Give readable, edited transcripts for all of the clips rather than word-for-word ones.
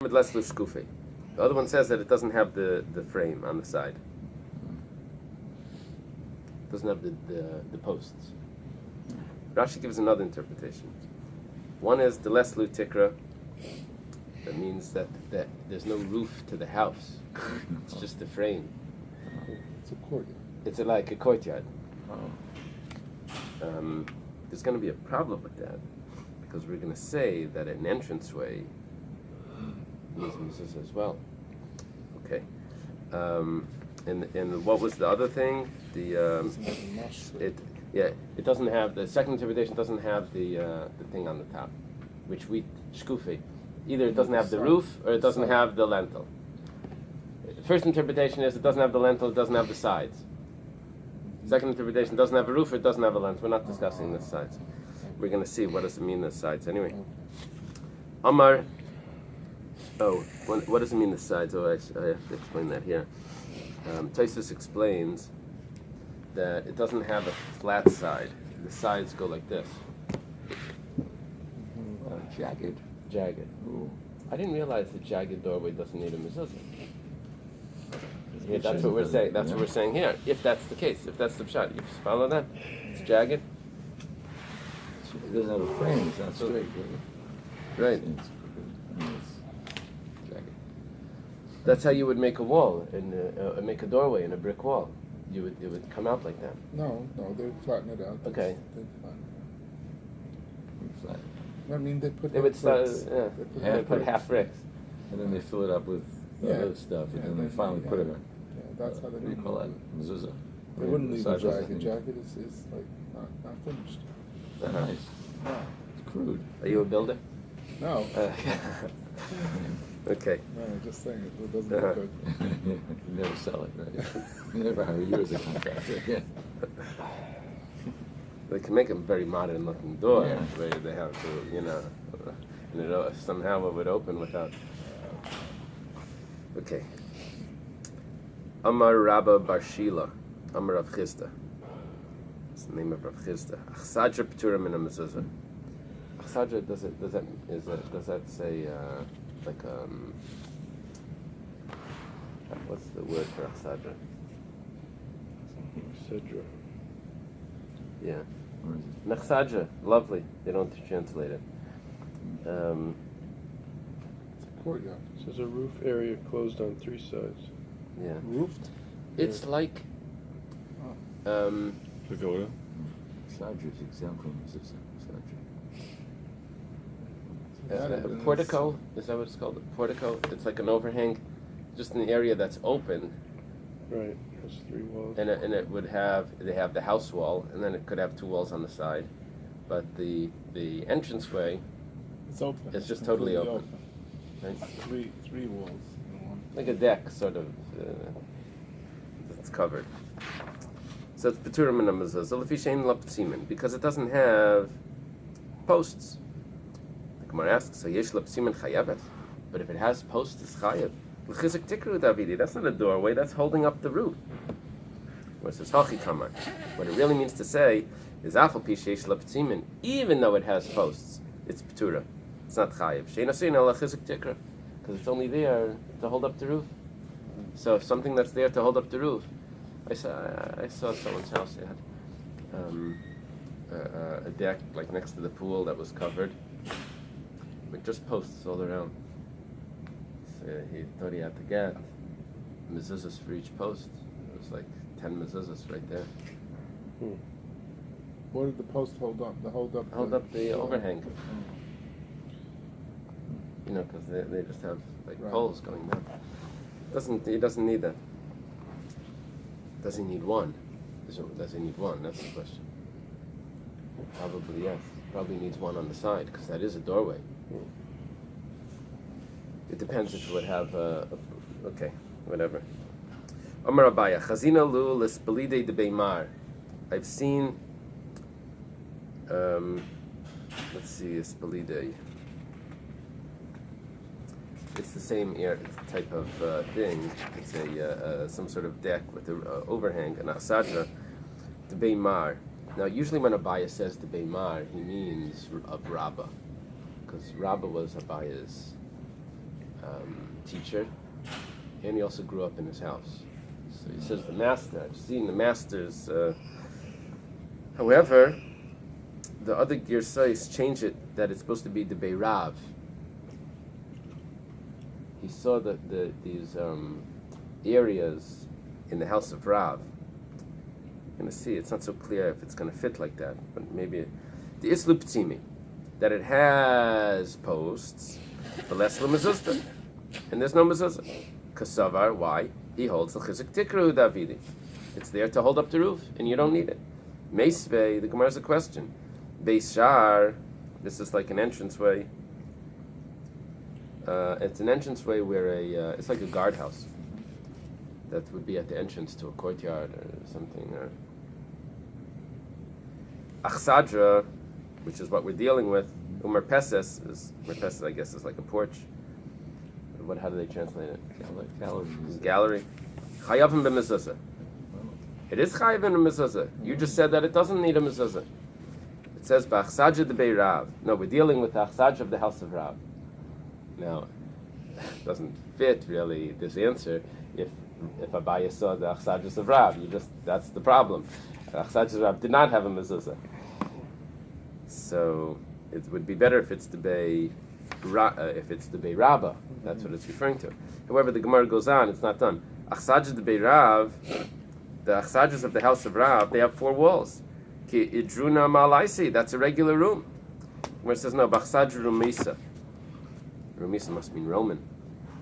The other one says that it doesn't have the frame on the side. It doesn't have the posts. Rashi gives another interpretation. One is the leslu tikra. That means that there's no roof to the house. It's just the frame. It's a courtyard. It's like a courtyard. There's going to be a problem with that because we're going to say that an entranceway needs mezuzah as well. Okay. And what was the other thing? It doesn't have the second interpretation. Doesn't have the thing on the top, which we shkufi. Either it doesn't have the roof or it doesn't have the lintel. First interpretation is it doesn't have the lintel, it doesn't have the sides. Second interpretation doesn't have a roof or it doesn't have a lintel. We're not discussing the sides. We're going to see what does it mean the sides anyway. Amar. What does it mean the sides? I have to explain that here. Tosfos explains that it doesn't have a flat side. The sides go like this. Jagged. Ooh. I didn't realize the jagged doorway doesn't need a mezuzah. Yeah, that's what we're saying. That's what we're saying here. If that's the case, if that's the pshat, you follow that? It's jagged. It doesn't have a frame. It's not straight. Right. It's jagged. That's how you would make a wall and make a doorway in a brick wall. It would come out like that. No, they'd flatten it out. Okay. They'd flatten it. Flat. I mean, they put. They would start. They Put half bricks. And then they fill it up with other stuff, and then they finally put it in. Yeah, that's how they What do you call that? Mezuzah? They wouldn't leave a Side jagged. doesn't- Jagged is like not finished. Nice. No. It's crude. Are you a builder? No. Okay. No, I'm just saying it doesn't look good. You never sell it, right? You never hire you as a contractor. Yeah. They can make a very modern-looking door. Yeah. Where they have to, and somehow it would open without. Okay. Amar Rabba Bar Shila, Amar Rav Chisda. That's the name of Rav Chisda. Achsadra P'tura Min HaMezuzah. Achsadra, does that say what's the word for Achsadra? Cedra. Yeah. Where is it? Nechsadra, lovely. They don't translate it. It's a courtyard. It says a roof area closed on three sides. Yeah. Roofed. It's like Pagoda. Sadra is exempt from mezuzah. a portico. Is that what it's called? A portico. It's like an overhang, just in the area that's open, Right. Has three walls. and it would have they have the house wall, and then it could have two walls on the side, but the entranceway It's open. It's just totally completely open. Right? Three walls. in one. Like a deck, sort of. It's covered. So it's P'tura Min HaMezuzah Lefi she'ein la p'tzimin, because it doesn't have posts. The Gemara asks, so yesh la p'tzimin chayavet? But if it has posts, it's chayav. L'chizik tikru davidi. That's not a doorway. That's holding up the roof. Where it says hachi kamar. What it really means to say is afal pi sheyesh la p'tzimin. Even though it has posts, it's P'tura. It's not chayav. She'ein asein ala chizik tikru. Because it's only there to hold up the roof. So if something that's there to hold up the roof, I saw someone's house. It had a deck like next to the pool that was covered with just posts all around. So he thought he had to get mezuzahs for each post. It was like 10 mezuzahs right there. What did the post hold up? Hold up The overhang. Because they just have like Right. poles going down. He doesn't need that. Does he need one? Does he need one? That's the question. Probably yes. Probably needs one on the side because that is a doorway. It depends if it would have okay, whatever. Amar Abaya, Chazina lu l'spelidei de beimar. I've seen. Let's see, spelidei. It's the same type of thing. It's some sort of deck with an overhang, an asadra, the beimar. Now, usually when Abaya says the beimar, he means of Rabba, because Rabba was Abaya's teacher, and he also grew up in his house. So he says the master. I've seen the masters. However, the other girsais change it that it's supposed to be the Beirav. He saw these areas in the house of Rav. You're going to see, it's not so clear if it's going to fit like that, but maybe the Islu Ptsimi, that it has posts, but less mezuzah, and there's no mezuzah. Kasavar, why? He holds the chizik tikru davidi. It's there to hold up the roof, and you don't need it. Meisvei, the Gemara has a question. Bais shar, this is like an entranceway. It's an entranceway where it's like a guardhouse. That would be at the entrance to a courtyard or something. Or Achsadra, which is what we're dealing with. Merpeses, I guess, is like a porch. How do they translate it? Gallery. Chayavim b'mezuzah. It is chayav in a mezuzah. You just said that it doesn't need a mezuzah. It says b'achsadra debei Rav. No, we're dealing with the achsadra of the house of Rav. Now, it doesn't fit really this answer if Abaye saw the achsadras of Rav. That's the problem. The achsadras of Rav did not have a mezuzah. So it would be better if it's the Bei Rabbah. That's what it's referring to. However, the Gemara goes on, it's not done. Achsadras the Bei Rav, the achsadras of the house of Rav, they have 4 walls. Ki idruna malaisi, that's a regular room. Where it says no, b'achsadra rumisa. Rumisa must mean Roman.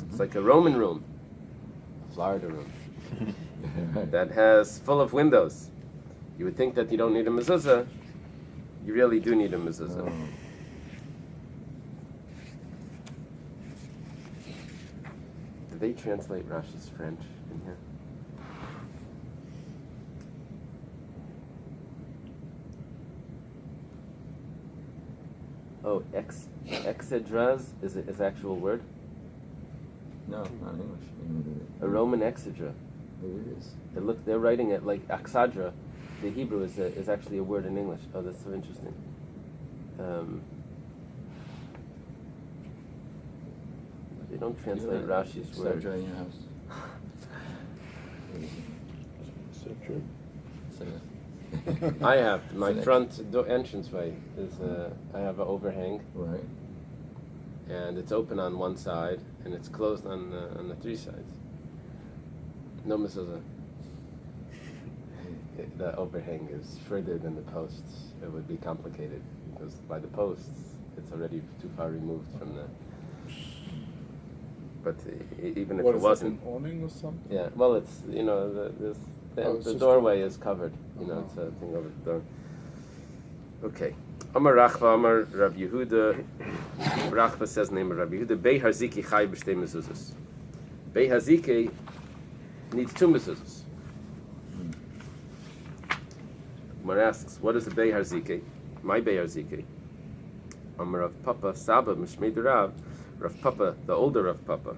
It's like a Roman room. Florida room that has full of windows. You would think that you don't need a mezuzah. You really do need a mezuzah. Oh. Did they translate Rashi's French in here? Oh, exedras is an actual word? No, not English. A Roman exedra. It is. They're writing it like Aksadra. The Hebrew is actually a word in English. Oh, that's so interesting. They don't translate Rashi's word. In your house. Is that true? I have my front entranceway is I have an overhang, Right. and it's open on one side and it's closed on the 3 sides. No mezuzah. The overhang is further than the posts. It would be complicated because by the posts it's already too far removed from the. But even if What it is wasn't, it, an awning or something? yeah. Well, it's It's the just doorway is covered. It's a thing over the door. Okay. Amar Rachva, Amar Rav Yehuda. Rachva says name of Rav Yehuda. Bei Haziki Chai b'shtei mezuzas. Bei Haziki needs 2 mezuzas. Mar asks, what is the Bei Haziki? My Bei Haziki. Amar Rav Papa Saba Mishmei Rav. Rav Papa, the older Rav Papa,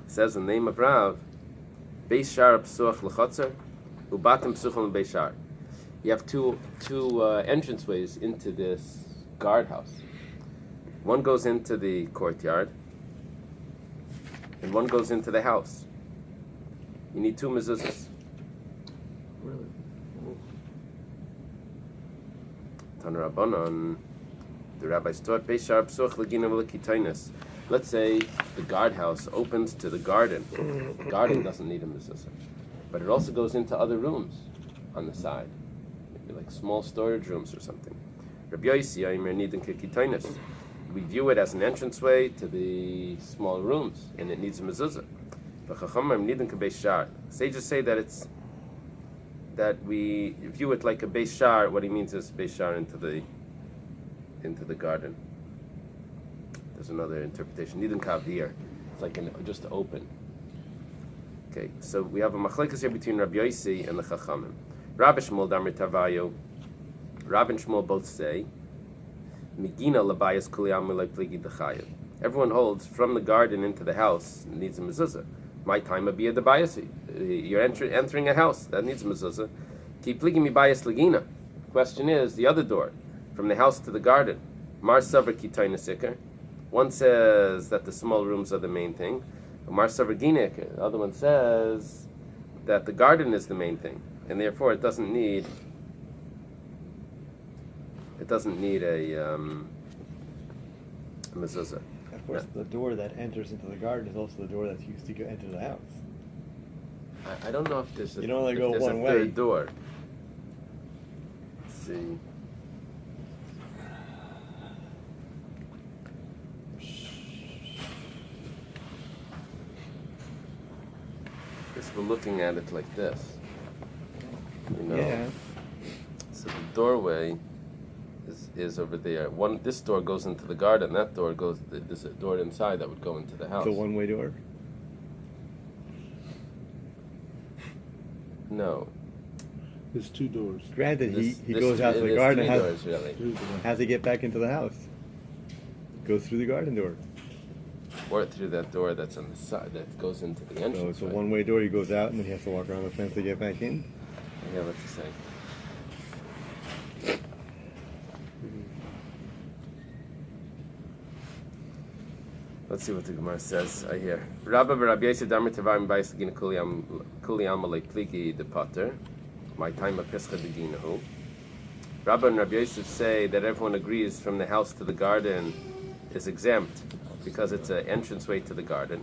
says in the name of Rav, Beis Shar Psuach L'Chotzer, Ubatim Psuchon Beis Shar. You have two entranceways into this guardhouse. One goes into the courtyard, and one goes into the house. You need 2 mezuzahs. Really? Tana Rabbanon, the rabbis taught Beis Shar Psuach L'Gina V'L'Kitainis. Let's say the guardhouse opens to the garden. The garden doesn't need a mezuzah, but it also goes into other rooms on the side, maybe like small storage rooms or something. Rabbi Yosi, Aimer Nidin Kikitainis. We view it as an entranceway to the small rooms, and it needs a mezuzah. Sages say that we view it like a Beis Shar. What he means is Beis Shar into the garden. There's another interpretation. Nidin Kavir. It's like just open. Okay, so we have a machlekes here between Rabbi Yosi and the Chachamim. Rabbi Shmuel Damar Tavayo. Rabbi and Shmuel both say, Migina labayas kuliyam pligi dechayev. Everyone holds from the garden into the house needs a mezuzah. My time would be a debayasi. You're entering a house that needs a mezuzah. Ki pligi mi bayas legina. Question is the other door from the house to the garden. Mar savar ki taina sikar. One says that the small rooms are the main thing. Amar Savarginik, the other one says that the garden is the main thing, and therefore it doesn't need a mezuzah. Of course, the door that enters into the garden is also the door that's used to enter the house. I don't know if there's You can only go a one way. third door. Let's see. Guess we're looking at it like this. You know? Yeah. So the doorway is over there. This door goes into the garden. That door goes. There's a door inside that would go into the house. It's a one-way door. No. There's two doors. Granted, he This- goes out to the there's garden three and doors, really. has to get back into the house. Goes through the garden door. Or through that door that's on the side that goes into the entrance. So it's a right? one-way door. He goes out and then he has to walk around the fence to get back in. Yeah, what's he saying? Let's see what the Gemara says. I hear. Rabbi Rabbi Yosef Damar Tevarim Bais Gina Kuli Amalei Pliki de Pater. My time of Pescha de Ginahu. Rabbi and Rabbi Yosef say that everyone agrees from the house to the garden is exempt because it's an entranceway to the garden.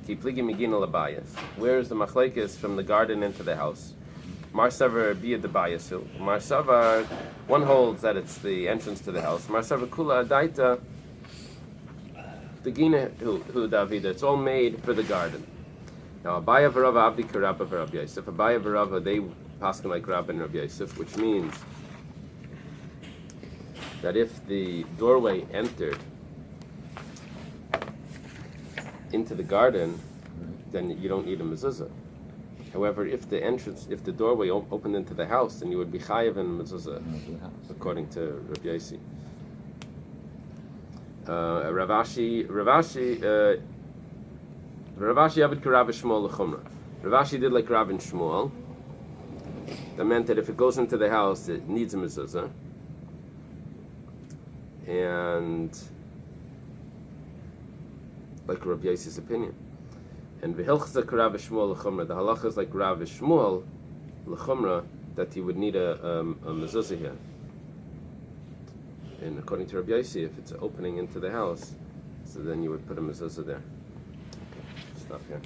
Ki Pligi Megina Labayas. Where is the machlekes from the garden into the house? Marsavar Bia de Bayasu. Marsavar, one holds that it's the entrance to the house. Marsavar Kula Adaita. The Gina who David, it's all made for the garden. Now Abaya Varava Abdi Karabba Rabbi Yosef. Abaya Varava, they paskin like Rabbi and Rabbi Yosef, which means that if the doorway entered into the garden, then you don't need a mezuzah. However, if the doorway opened into the house, then you would be chayav in mezuzah, according to Rabbi Yossi. Ravashi Avid Karav Shmuel Lechumra. Ravashi did like Rav and Shmuel. That meant that if it goes into the house, it needs a mezuzah. And like Rabbi Yossi's opinion. And V'hilchza Karav Shmuel Lechumra. The halacha is like Rav Shmuel Lechumra, that you would need a mezuzah here. And according to Rabbi Yossi, if it's opening into the house, so then you would put a mezuzah there. Okay, stop here.